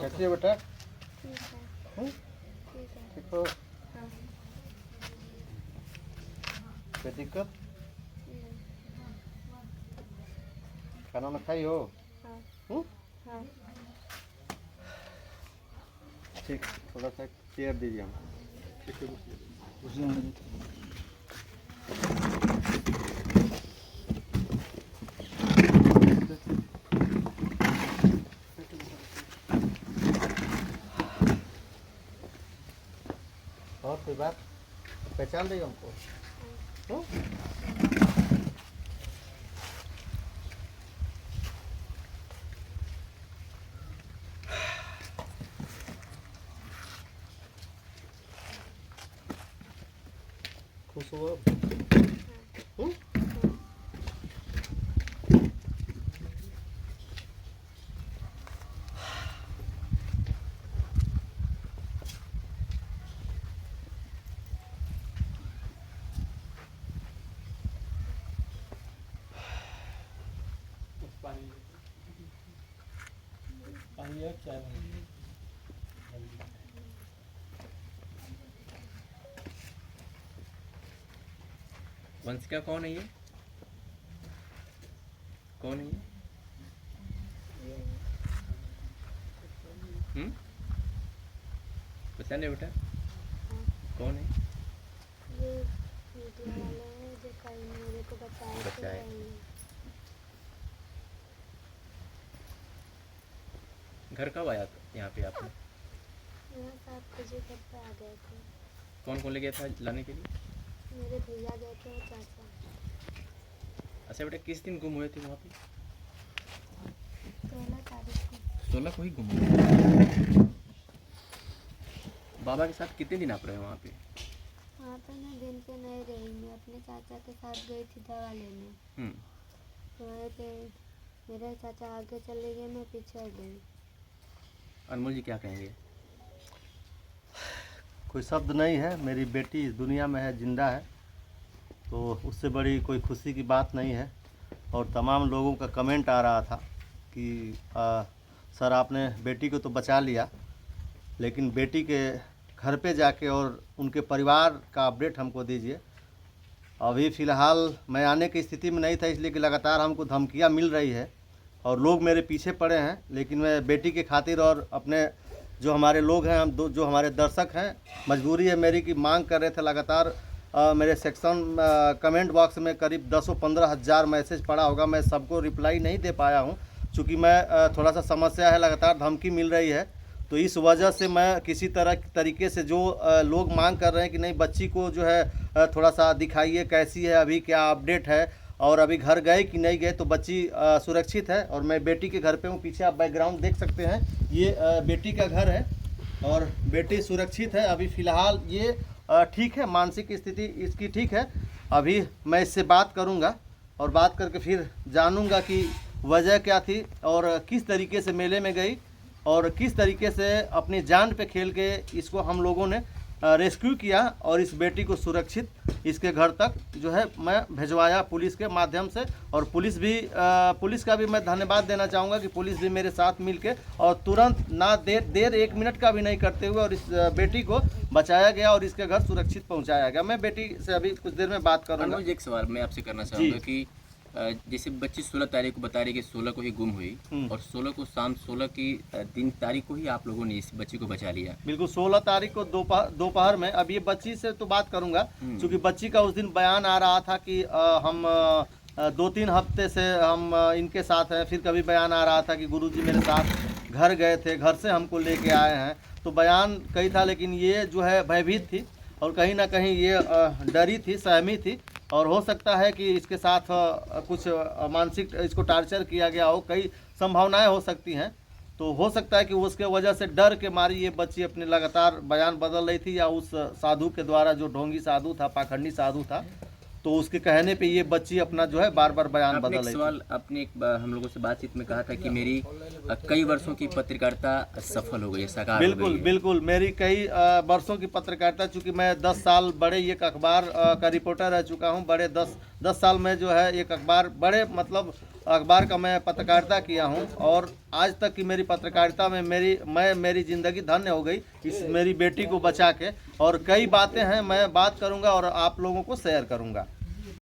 कैसी है बेटा? ठीक है। हम्म? ठीक है। ठीक हो? हाँ। कोई दिक्कत? नहीं। खाना वाना खाई हो? हाँ। हम्म? हाँ। ठीक, थोड़ा सा चेयर दीजिए हम। ठीक है, और कोई बात? पहचान रही हो हमको? हम्म? खुश हुआ? हम्म? वंशिका कौन है ये? कौन है ये? पहचान है बेटा? कौन है? ये मीडिया वाले हैं जो कल मेरे को बताए थे बताए। वही। घर कब आया था यहाँ पे आपने? यहाँ 7 बजे घर पे आ गए थे। कौन कौन ले गया था लाने के लिए? मेरे भैया गए थे और चाचा। अच्छा बेटा, किस दिन गुम हुए थे वहाँ पे? 16 तारीख को। 16 को ही गुम हुए। बाबा के साथ कितने दिन आप रहे वहाँ पे? वहाँ पे मैं दिन पे नहीं रही, मैं अपने चाचा के साथ गई थी दवा लेने। तो वहीं पे मेरे चाचा आगे चले गए, मैं पीछे हो गई। अनमोल जी क्या कहेंगे? कोई शब्द नहीं है। मेरी बेटी इस दुनिया में है, जिंदा है, तो उससे बड़ी कोई खुशी की बात नहीं है। और तमाम लोगों का कमेंट आ रहा था कि सर आपने बेटी को तो बचा लिया, लेकिन बेटी के घर पे जाके और उनके परिवार का अपडेट हमको दीजिए। अभी फ़िलहाल मैं आने की स्थिति में नहीं था, इसलिए कि लगातार हमको धमकियां मिल रही है और लोग मेरे पीछे पड़े हैं। लेकिन मैं बेटी के खातिर और अपने जो हमारे लोग हैं, हम जो हमारे दर्शक हैं, मजबूरी है मेरी कि मांग कर रहे थे लगातार। मेरे सेक्शन कमेंट बॉक्स में करीब 10-15 हज़ार मैसेज पड़ा होगा, मैं सबको रिप्लाई नहीं दे पाया हूं, चूँकि मैं थोड़ा सा समस्या है, लगातार धमकी मिल रही है। तो इस वजह से मैं किसी तरीके से जो लोग मांग कर रहे हैं कि नहीं बच्ची को जो है थोड़ा सा दिखाइए, कैसी है, अभी क्या अपडेट है और अभी घर गए कि नहीं गए, तो बच्ची सुरक्षित है। और मैं बेटी के घर पे हूँ, पीछे आप बैकग्राउंड देख सकते हैं, ये बेटी का घर है और बेटी सुरक्षित है। अभी फ़िलहाल ये ठीक है, मानसिक स्थिति इसकी ठीक है। अभी मैं इससे बात करूँगा और बात करके फिर जानूँगा कि वजह क्या थी और किस तरीके से मेले में गई और किस तरीके से अपनी जान पे खेल के इसको हम लोगों ने रेस्क्यू किया और इस बेटी को सुरक्षित इसके घर तक जो है मैं भिजवाया पुलिस के माध्यम से। और पुलिस का भी मैं धन्यवाद देना चाहूँगा कि पुलिस भी मेरे साथ मिलके और तुरंत ना देर 1 मिनट का भी नहीं करते हुए और इस बेटी को बचाया गया और इसके घर सुरक्षित पहुँचाया गया। मैं बेटी से अभी कुछ देर में बात करूँगा। अनमोल जी, एक सवाल मैं आपसे करना चाहूँगा कि जैसे बच्ची 16 तारीख को बता रही कि 16 को ही गुम हुई और 16 को शाम 16 की दिन तारीख को ही आप लोगों ने इस बच्ची को बचा लिया। बिल्कुल, 16 तारीख को दोपहर में। अब ये बच्ची से तो बात करूंगा, क्योंकि बच्ची का उस दिन बयान आ रहा था कि हम 2-3 हफ्ते से हम इनके साथ हैं। फिर कभी बयान आ रहा था कि गुरुजी मेरे साथ घर गए थे, घर से हमको लेके आए हैं। तो बयान कही था, लेकिन ये जो है भयभीत थी और कहीं ना कहीं ये डरी थी, सहमी थी। और हो सकता है कि इसके साथ कुछ मानसिक इसको टार्चर किया गया हो, कई संभावनाएं हो सकती हैं। तो हो सकता है कि उसके वजह से डर के मारी ये बच्ची अपने लगातार बयान बदल रही थी, या उस साधु के द्वारा, जो ढोंगी साधु था, पाखंडी साधु था, तो उसके कहने पे ये बच्ची अपना जो है बार बार बयान आपने बदल एक रही सवाल थी। अपने हम लोगों से बातचीत में कहा था कि मेरी कई वर्षों की पत्रकारिता सफल हो गई है, साकार हो बिल्कुल गई है। बिल्कुल, मेरी कई वर्षों की पत्रकारिता, चूँकि मैं 10 साल बड़े एक अखबार का रिपोर्टर रह चुका हूँ, बड़े 10 साल में जो है एक अखबार, बड़े मतलब अखबार का मैं पत्रकारिता किया हूँ, और आज तक की मेरी पत्रकारिता में मेरी ज़िंदगी धन्य हो गई इस मेरी बेटी को बचा के। और कई बातें हैं, मैं बात करूँगा और आप लोगों को शेयर करूँगा।